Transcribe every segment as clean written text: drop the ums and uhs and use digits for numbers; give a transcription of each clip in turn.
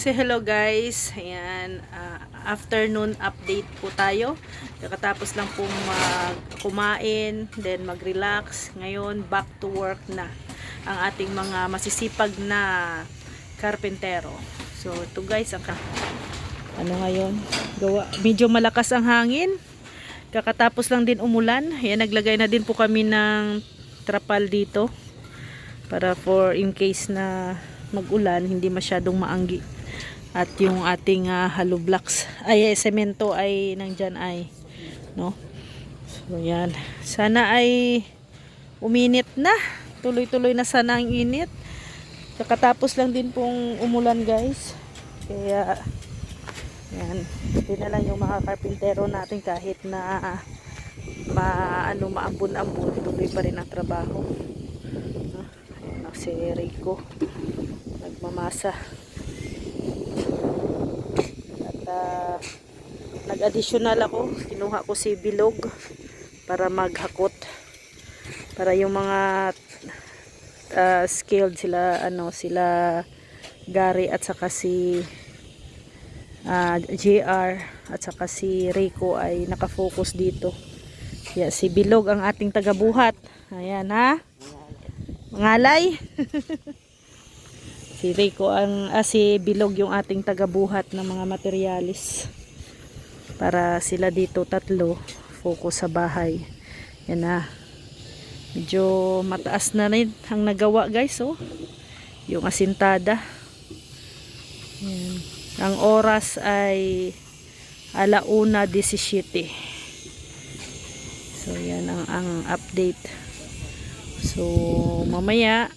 Say hello guys. Ayan, afternoon update po tayo. Kakatapos lang pong kumain, then mag-relax. Ngayon, back to work na ang ating mga masisipag na karpentero. So, ito guys, ano ngayon? Medyo malakas ang hangin. Kakatapos lang din umulan. Ayan, naglagay na din po kami ng trapal dito para for in case na mag-ulan, hindi masyadong maanggi. At yung ating hollow blocks ay semento ay nandyan ay no. So yan, sana ay uminit na, tuloy-tuloy na sana ang init. Kakatapos lang din pong umulan guys, kaya yan, hindi na lang yung mga karpintero natin kahit na maambon-ambon, tuloy pa rin ang trabaho. Ayan, si Rico nagmamasa. Nag-additional ako, kinuha ko si bilog para maghakot, para yung mga skilled sila, sila Gary at saka si JR at saka si Rico ay nakafocus dito. Yeah, si bilog ang ating tagabuhat. Ayan ha, mangalay. Si Rico si bilog yung ating tagabuhat ng mga materialis. Para sila dito tatlo focus sa bahay. Yan na. Medyo mataas na rin ang nagawa guys, oh. Yung asintada. Yan. Ang oras ay 1:17. So yan ang update. So mamaya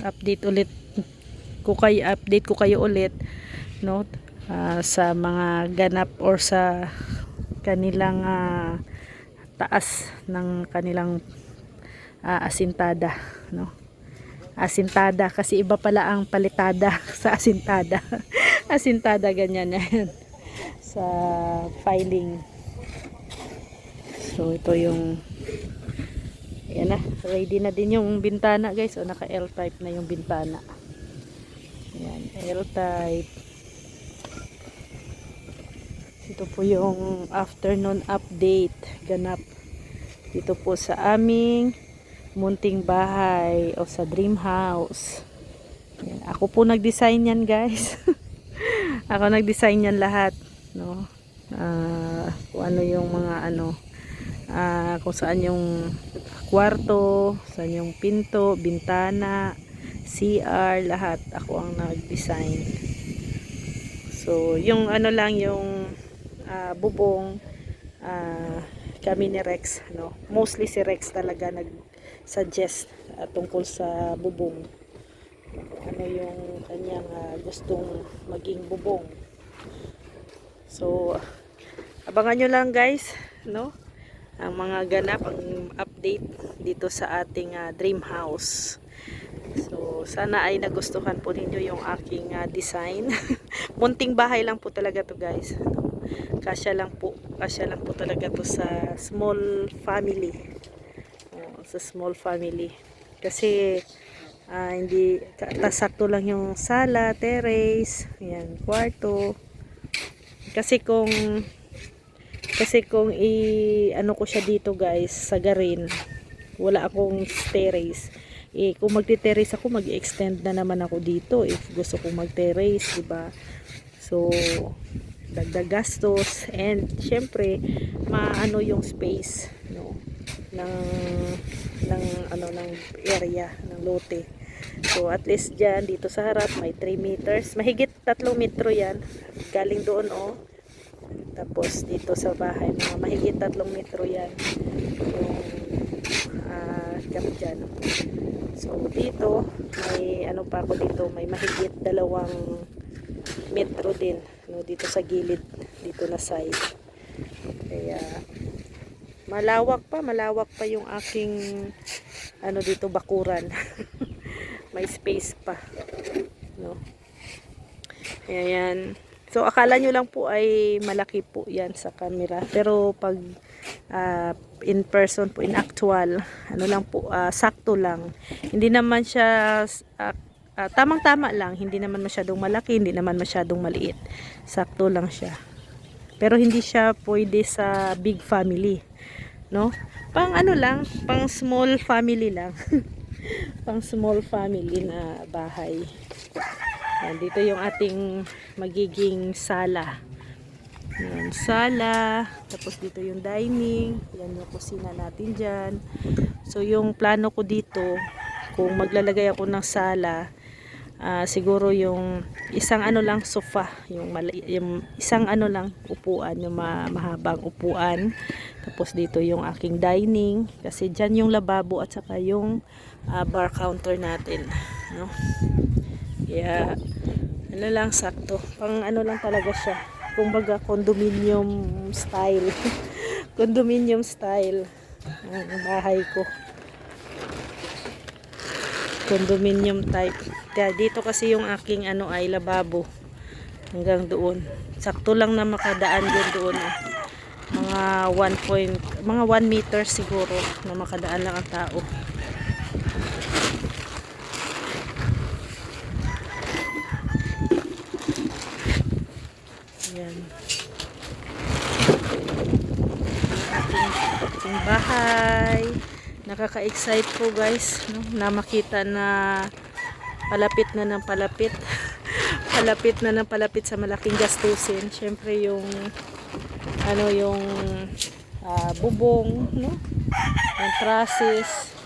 update ko kayo ulit, no, sa mga ganap or sa kanilang taas ng kanilang asintada, no. Asintada kasi iba pala ang palitada sa asintada. Asintada ganyan yan sa filing. So ito yung yan na, ready na din yung bintana guys. O naka L-type na yung bintana. Ayan, L-type. Ito po yung afternoon update ganap dito po sa aming munting bahay o sa dream house. Ayan, ako po nag-design yan guys. Ako nag-design yan lahat, no. Kung ano yung mga kung saan yung kwarto, saan yung pinto, bintana, CR, lahat ako ang nag-design. So yung lang yung bubong, kami ni Rex, no. Mostly si Rex talaga nag-suggest tungkol sa bubong. Ano yung kanyang gustong maging bubong. So abangan nyo lang guys, no, ang mga ganap, ang update dito sa ating dream house. So sana ay nagustuhan po ninyo yung aking design. Munting bahay lang po talaga to guys, no? Kasya lang po talaga to sa small family. Sa small family kasi hindi sakto lang yung sala, terrace, yan, kwarto. Kasi kung ko siya dito guys sa garin, wala akong terrace. Kung magti-terrace ako, mag-extend na naman ako dito if gusto kong mag-terrace, diba? So dagdag gastos, and syempre maano yung space, no, ng area ng lote. So at least dyan dito sa harap may 3 meters, mahigit 3 metro yan galing doon, oh. Tapos dito sa bahay mga mahigit 3 metro yan yung dyan. So dito may pa ako dito, may mahigit 2 metro din, no, dito sa gilid dito na side. Kaya malawak pa yung aking dito bakuran. May space pa, no. Ayan. So akala nyo lang po ay malaki po yan sa camera, pero pag in person po, in actual, lang po, sakto lang. Hindi naman siya tamang-tama lang, hindi naman masyadong malaki, hindi naman masyadong maliit. Sakto lang siya. Pero hindi siya pwede sa big family, no? Pang ano lang, pang small family lang. Pang small family na bahay. Yan, dito yung ating magiging sala. Yan, sala. Tapos dito yung dining. Yan yung kusina natin dyan. So yung plano ko dito, kung maglalagay ako ng sala, siguro yung isang ano lang sofa, yung isang ano lang upuan, yung mahabang upuan. Tapos dito yung aking dining, kasi dyan yung lababo at saka yung bar counter natin, no? Kaya ano lang, sakto. Pang ano lang talaga siya. Kumbaga condominium style. Condominium style ang bahay ko. Condominium type. Kaya dito kasi yung aking ano ay lababo. Hanggang doon. Sakto lang na makadaan din doon. Mga 1 meter siguro na makadaan lang ang tao. Yan. Ating bahay. Nakaka-excite po guys, no? Na makita na palapit na ng palapit. Palapit na ng palapit sa malaking gastusin. Syempre yung ano yung bubong, no? Yung trusses.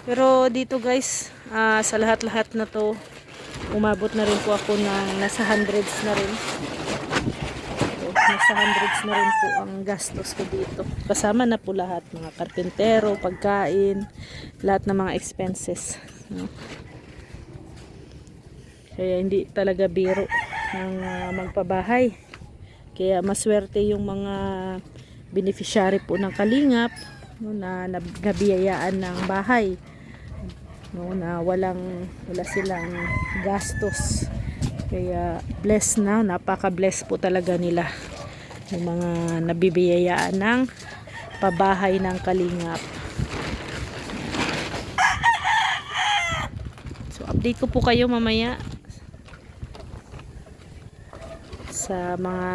Pero dito guys, sa lahat-lahat na to, umabot na rin po ako ng nasa hundreds na rin. Nasa hundreds na rin po ang gastos ko dito. Kasama na po lahat, mga karpentero, pagkain, lahat ng mga expenses, no? Kaya hindi talaga biro ng magpabahay. Kaya maswerte yung mga beneficiary po ng Kalingap, no, na nabiyayaan ng bahay, no, na wala silang gastos. Kaya blessed na, napaka-blessed po talaga nila yung mga nabibiyayaan ng pabahay ng Kalingap. So update ko po kayo mamaya sa mga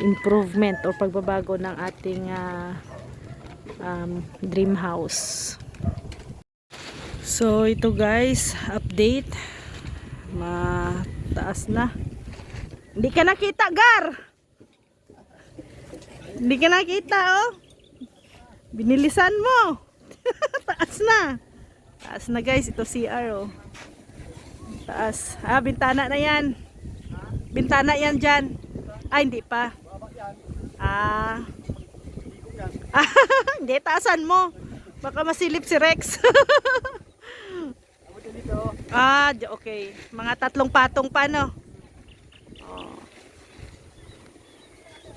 improvement o pagbabago ng ating dream house. So ito guys, update. Mataas na. Hindi ka nakita, Gar. Hindi ka nakita, oh. Binilisan mo. Taas na. Taas na guys, ito CR, oh. Taas. Bintana na yan. Bintana yan dyan. Hindi pa. Hindi, taasan mo. Baka masilip si Rex. Okay. Mga 3 patong pa, no? Oh.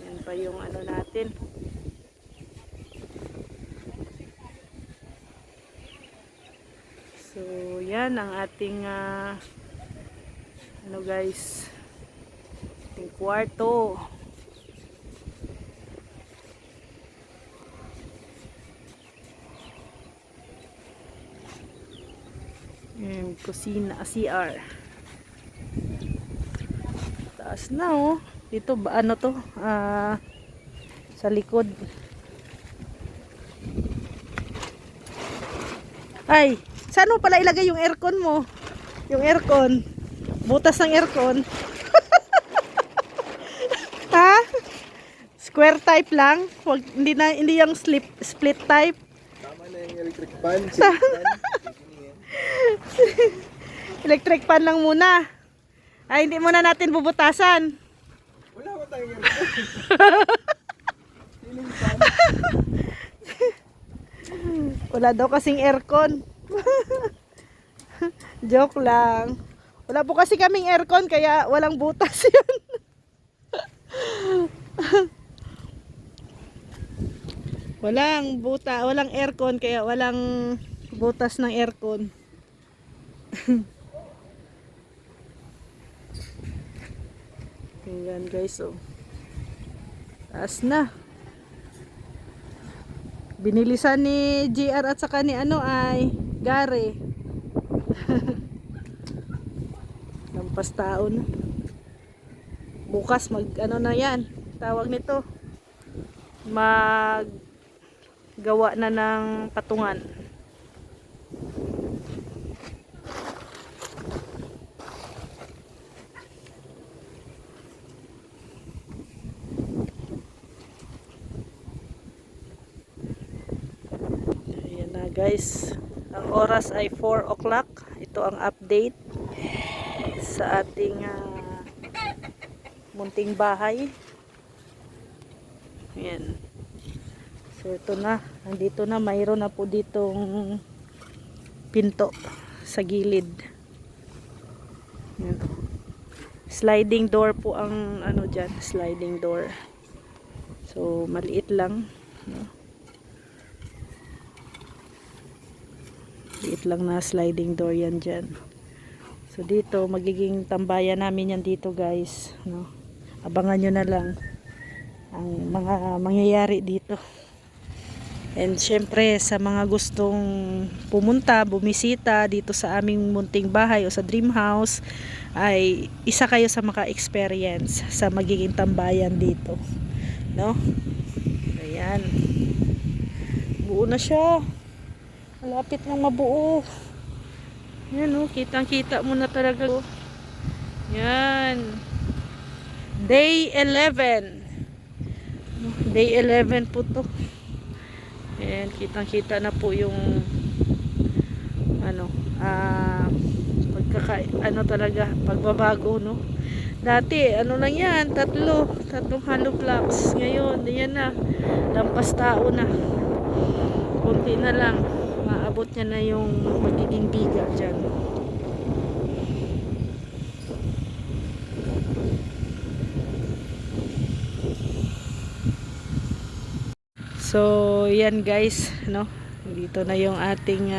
Yan pa yung ano natin. So, yan ang ating ano guys, ating kwarto. Kusina, CR. Taas na, oh. Dito ba ano to? Sa likod. Ay, saan mo pala ilagay yung aircon mo? Yung aircon. Butas ng aircon. Ha? Square type lang? Hindi yung split type. Tama na yung electric fan. Electric fan lang muna. Ay, hindi muna natin bubutasan. Wala ko tayong electric fan. Wala daw kasing aircon. Joke lang. Wala po kasi kaming aircon kaya walang butas yun. Walang aircon kaya walang butas ng aircon. Ayan guys, oh. Taas na. Binilisan ni JR at saka ni ano ay Gare. lampas taon. Bukas ano na yan, tawag nito, mag gawa na ng patungan. Ayan na guys, ang oras ay 4 o'clock. Ito ang update sa ating munting bahay. Ayan. So ito na, nandito na, mayroon na po ditong pinto sa gilid. Ayan. Sliding door po ang ano dyan, sliding door. So maliit lang, no? Maliit lang na sliding door yan dyan. So dito magiging tambayan namin yan dito guys, no? Abangan nyo na lang ang mga mangyayari dito. And syempre sa mga gustong pumunta, bumisita dito sa aming munting bahay o sa dream house, ay isa kayo sa maka-experience sa magiging tambayan dito, no? Ayan, buo na siya, malapit nang mabuo. Yan o, kitang kita mo na talaga. Yan, day 11. Day 11 po to. And kitang-kita na po yung ano, talaga pagbabago, no? Dati ano lang yan, tatlong hollow blocks. Ngayon, yan na, lampas tao na. Kunti na lang, maabot niya na yung magiging biga dyan. So, yan guys, no? Dito na yung ating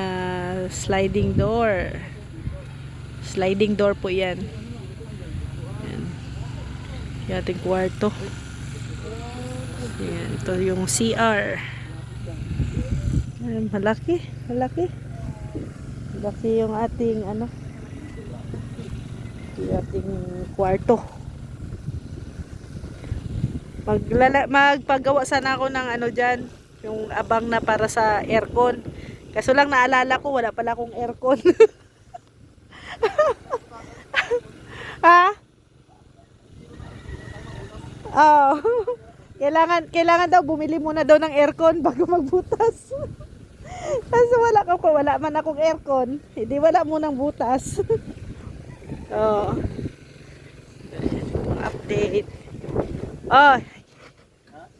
sliding door. Sliding door po yan. Yan. Yung ating kwarto. Yan, ito yung CR. Yan, malaki. Malaki yung ating ano, yung ating kwarto. Magpagawa sana ako ng ano dyan, yung abang na para sa aircon. Kaso lang naalala ko, wala pala akong aircon. Ha? Oh. Kailangan daw bumili muna daw ng aircon bago magbutas. Kasi wala man akong aircon. Hindi, wala munang butas. Oh. Update. Oh.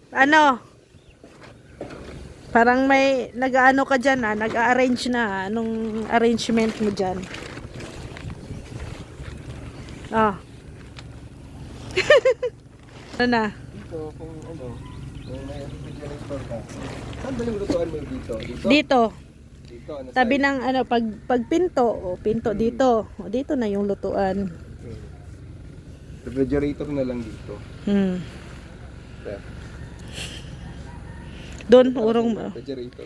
Ano? Parang may nag-aano ka dyan, nag-arrange na. Anong arrangement mo dyan? Oh. Ano na? Dito, kung may refrigerator ka. Saan ba yung lutuan mo dito? Dito. Dito, ano Tabi side? ng ano, pag pinto, pinto dito. O, dito na yung lutuan. Okay. Refrigerator na lang dito. Ref. Doon, urong mo. Refrigerator.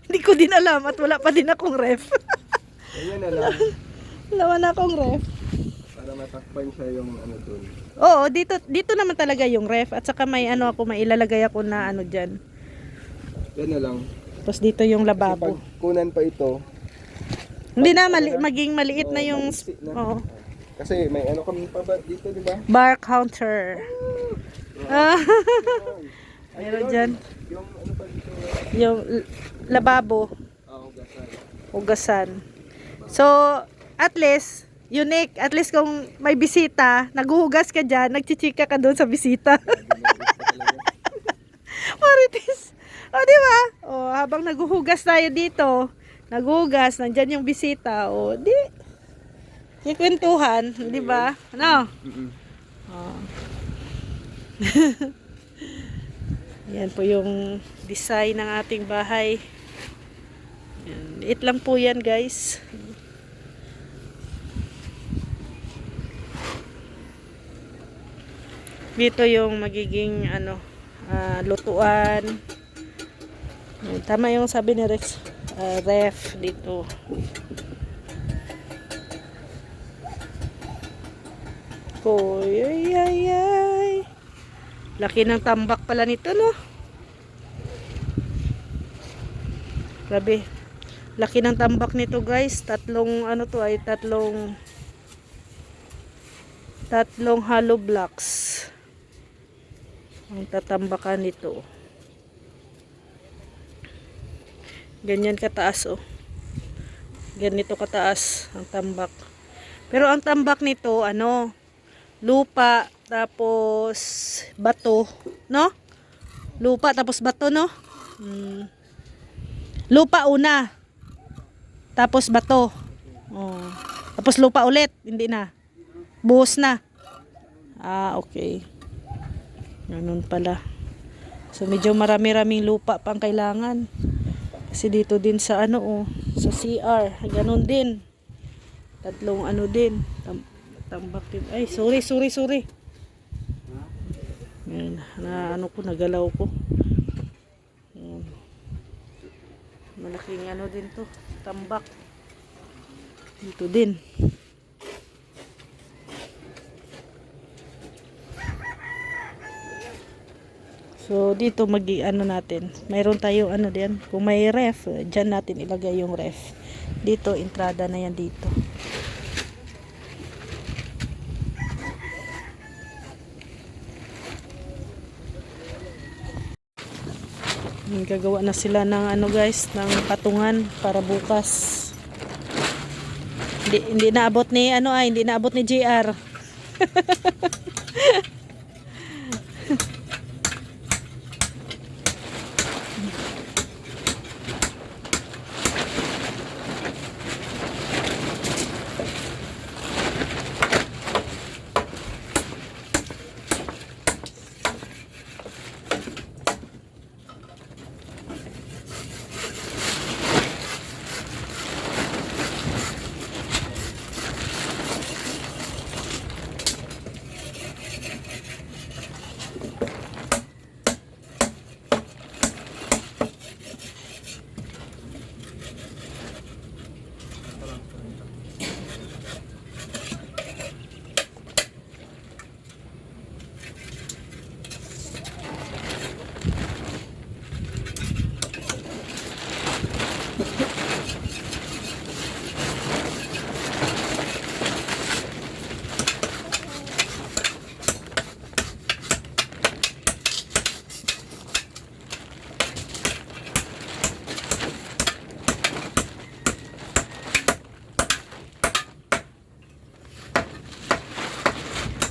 Hindi ko din alam at wala pa din akong ref. Ayan na lang. Wala na akong ref. Para matakpan siya yung ano dun. Oo, dito naman talaga yung ref. At saka may ano ako, may ilalagay ako na ano dyan. Yan na lang. Tapos dito yung Kasi lababo. pag kunan pa ito, Hindi na, maging maliit na yung... maliit na. Oo. Kasi may ano kami pa ba dito, di ba? Bar counter. Meron dyan. Yung ano pa dito? Yung lababo. Hugasan. Hugasan. So, at least, unique. At least kung may bisita, naghuhugas ka dyan, nagchichika ka doon sa bisita. Marites. O, di ba? O, habang naghuhugas tayo dito, naghuhugas, nandyan yung bisita, o, di, yung kwentuhan, di ba? Ano? O. Yan po yung design ng ating bahay. Yan. Liit lang po yan, guys. Dito yung magiging ano, lutuan. Yan. Tama yung sabi ni Rex, ref dito. Oy, ay, ay, ay. Laki ng tambak pala nito, no? Grabe. Laki ng tambak nito, guys. Tatlong, ano to ay, tatlong hollow blocks. Ang tatambakan nito. Ganyan kataas, oh. Ganito kataas ang tambak. Pero ang tambak nito, ano, lupa, tapos bato, no? Lupa, tapos bato, no? Lupa una, tapos bato. Oh. Tapos lupa ulit, hindi na. Buhos na. Ah, okay. Ganun pala. So, medyo marami-raming lupa pang kailangan. Kasi dito din sa ano, oh, sa CR, ganun din. Tatlong ano din, tambak din. Ay, sorry. Yan, na ano ko, nagalaw ko. Yan. Malaking ano din to, tambak. Dito din. So, dito ano natin. Mayroon tayong ano din. Kung may ref, dyan natin ilagay yung ref. Dito, entrada na yan dito. Gagawa na sila ng ano guys, ng patungan para bukas. Hindi naabot ni ano ay, hindi naabot ni JR.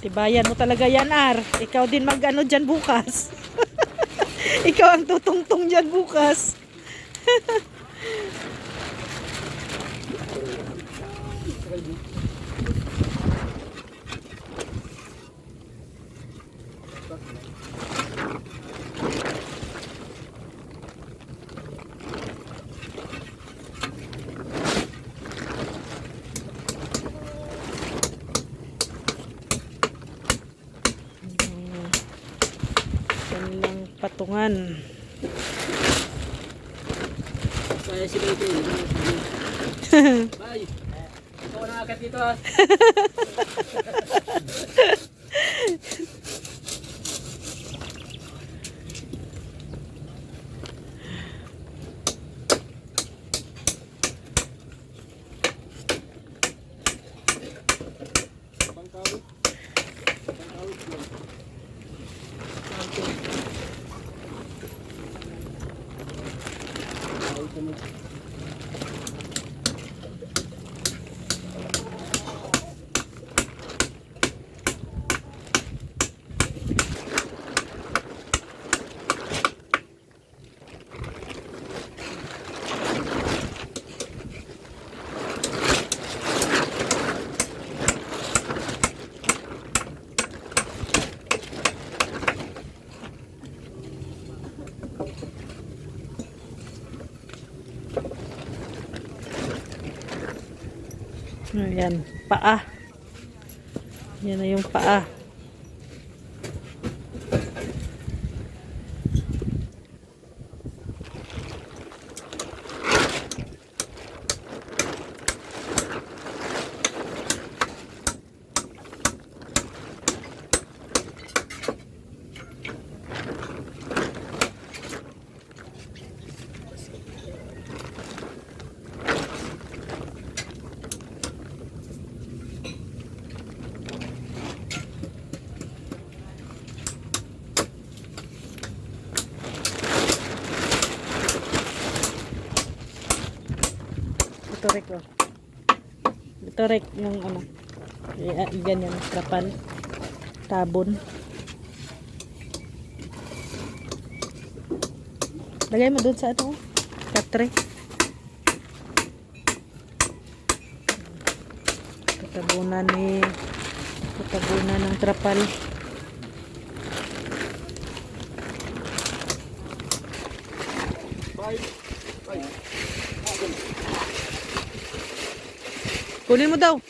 Tibayan mo talaga yan, Ar. Ikaw din mag-ano dyan bukas. Ikaw ang tutungtong dyan bukas. Kanilang patungan. Kaya sila ito yun. Bye. Ikaw na agad dito ha. Ayan, paa. Yan na yung paa. Rek, oh. Ito, Rek, yung ano. Ganyan, trapal. Tabon. Lagay mo doon sa ano, katre. Tatabunan ng trapal. Kunin mo daw.